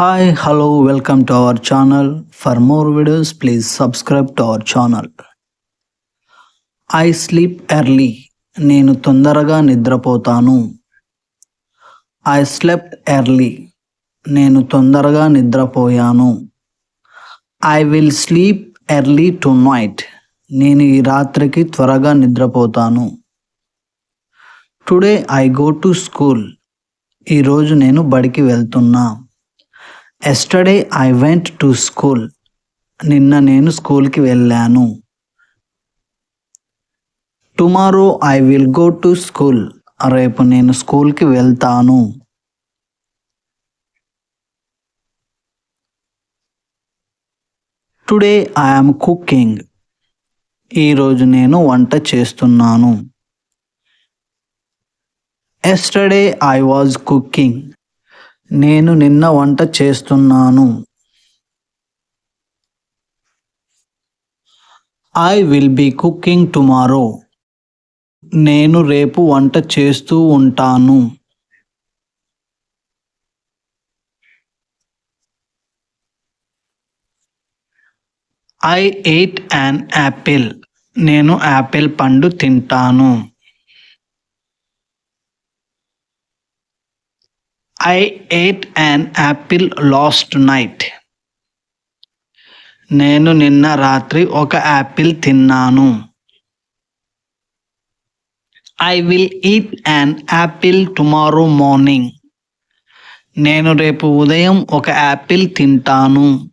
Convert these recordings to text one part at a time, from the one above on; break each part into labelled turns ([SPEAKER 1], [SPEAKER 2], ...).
[SPEAKER 1] Hi, hello, welcome to our channel. For more videos, please subscribe to our channel. I sleep early. నేను తొందరగా నిద్రపోతాను. I slept early. నేను తొందరగా నిద్రపోయాను. I will sleep early tonight. నేను ఈ రాత్రికి త్వరగా నిద్రపోతాను. Today I go to school. ఈరోజు నేను బడికి వెళ్తున్నా. Yesterday I went to school. నిన్న నేను స్కూల్కి వెళ్ళాను. Tomorrow I will go to school. రేపు నేను స్కూల్కి వెళ్తాను. Today I'm cooking. ఈరోజు నేను వంట చేస్తున్నాను. Yesterday I was cooking. నేను నిన్న వంట చేస్తున్నాను. I will be cooking tomorrow. నేను రేపు వంట చేస్తూ ఉంటాను. I eight an Apple. నేను యాపిల్ పండు తింటాను. I eight an Apple last night. నేను నిన్న రాత్రి ఒక యాపిల్ తిన్నాను. I will eat an Apple tomorrow morning. నేను రేపు ఉదయం ఒక యాపిల్ తింటాను.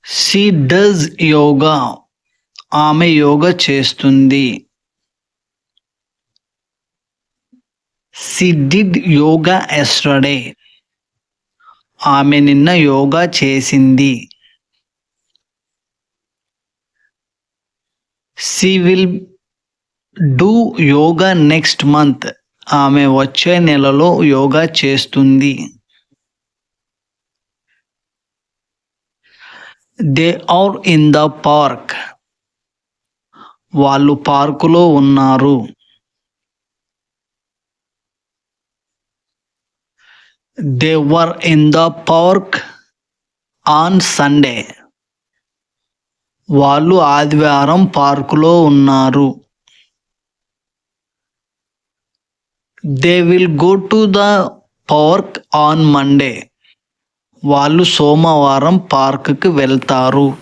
[SPEAKER 1] She does yoga. ఆమె యోగా చేస్తుంది. She did yoga yesterday. ఆమె నిన్న యోగా చేసింది. She will do yoga next month. ఆమె వచ్చే నెలలో యోగా చేస్తుంది. They are in the park. వాళ్ళు పార్కులో ఉన్నారు. They were in the park on Sunday. వాళ్ళు ఆదివారం పార్కులో ఉన్నారు. They will go to the park on Monday. వాళ్ళు సోమవారం పార్కుకి వెళ్తారు.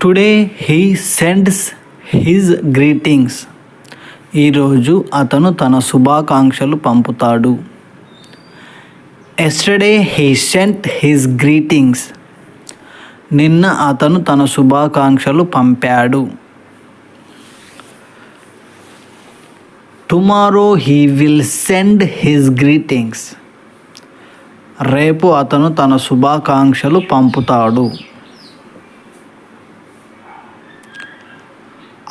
[SPEAKER 1] Today he sends his greetings. ఈరోజు అతను తన శుభాకాంక్షలు పంపుతాడు. Yesterday he sent his greetings. నిన్న అతను తన శుభాకాంక్షలు పంపాడు. Tomorrow he will send his greetings. రేపు అతను తన శుభాకాంక్షలు పంపుతాడు.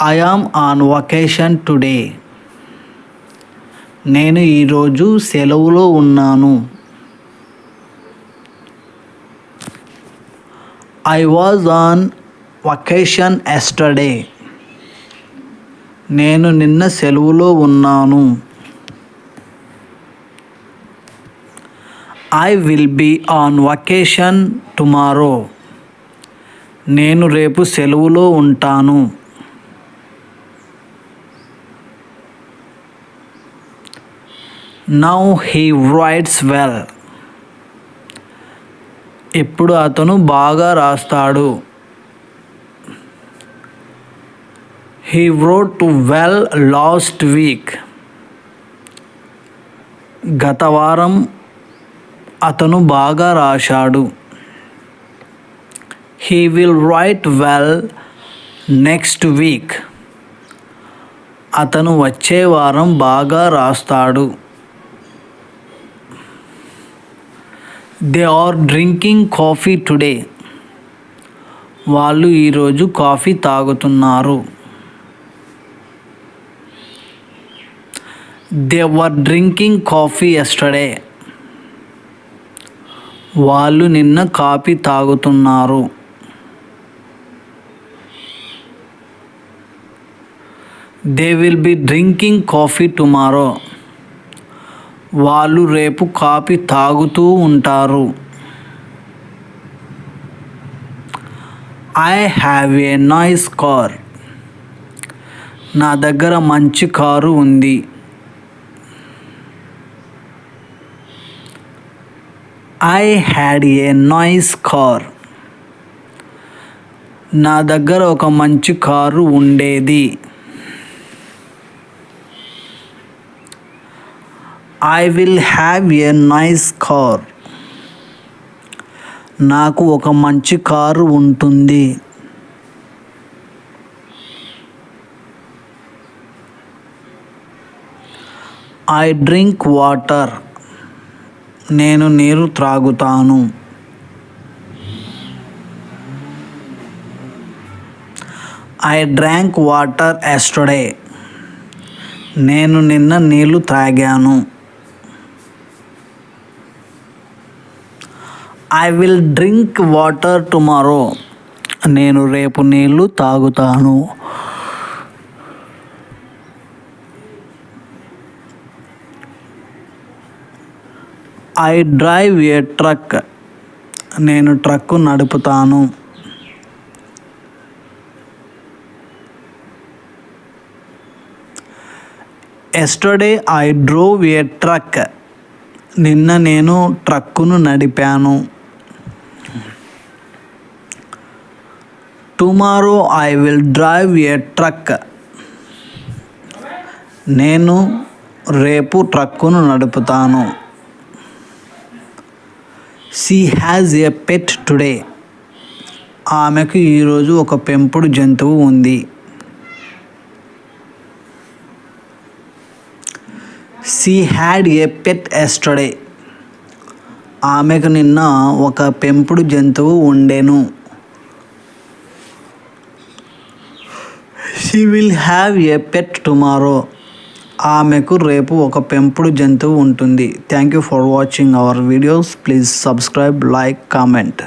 [SPEAKER 1] I am on vacation today. నేను ఈరోజు సెలవులో ఉన్నాను. I was on vacation yesterday. నేను నిన్న సెలవులో ఉన్నాను. I will be on vacation tomorrow. నేను రేపు సెలవులో ఉంటాను. Now he writes well. ఇప్పుడు అతను బాగా రాస్తాడు. He wrote well last week. గత వారం అతను బాగా రాశాడు. He will write well next week. అతను వచ్చే వారం బాగా రాస్తాడు. They are drinking coffee today. వాళ్ళు ఈరోజు కాఫీ తాగుతున్నారు. They were drinking coffee yesterday. వాళ్ళు నిన్న కాఫీ తాగుతున్నారు. They will be drinking coffee tomorrow. వాళ్ళు రేపు కాఫీ తాగుతూ ఉంటారు. I have a nice car. నా దగ్గర మంచి కారు ఉంది. I had a nice car. నా దగ్గర ఒక మంచి కారు ఉండేది. I will have a nice car. నాకు ఒక మంచి కారు ఉంటుంది. I drink water. నేను నీరు త్రాగుతాను. I drank water yesterday. నేను నిన్న నీళ్లు తాగాను. I will drink water tomorrow. నేను రేపు నీళ్లు తాగుతాను. I drive a truck. నేను ట్రక్కు నడుపుతాను. Yesterday I drove a truck. నిన్న నేను ట్రక్కును నడిపాను. Tomorrow I will drive a truck. నేను రేపు ట్రక్కును నడుపుతాను. She has a pet today. ఆమెకు ఈరోజు ఒక పెంపుడు జంతువు ఉంది. She had a pet yesterday. ఆమెకు నిన్న ఒక పెంపుడు జంతువు ఉండెను. She will have A pet tomorrow. ఆమెకు రేపు ఒక పెంపుడు జంతువు ఉంటుంది. Thank you for watching our videos. Please subscribe, like, comment.